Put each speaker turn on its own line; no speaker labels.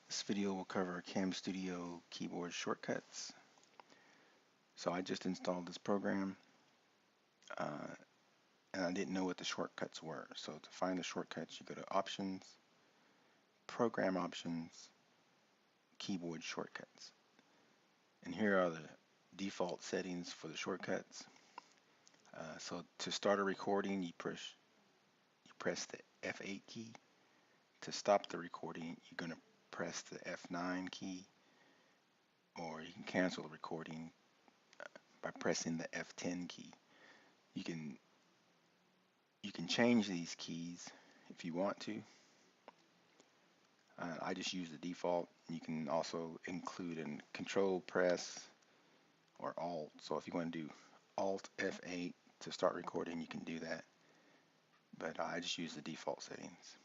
This video will cover CamStudio keyboard shortcuts. So I just installed this program uh, and I didn't know what the shortcuts were. So to find the shortcuts, you go to Options, Program Options, Keyboard Shortcuts. And here are the default settings for the shortcuts. So to start a recording, you press the F8 key. To stop the recording, you're going to press the F9 key, or you can cancel the recording by pressing the F10 key. You can change these keys if you want to. I just use the default. You can also include a Control press or Alt. So if you want to do Alt F8 to start recording, you can do that. But I just use the default settings.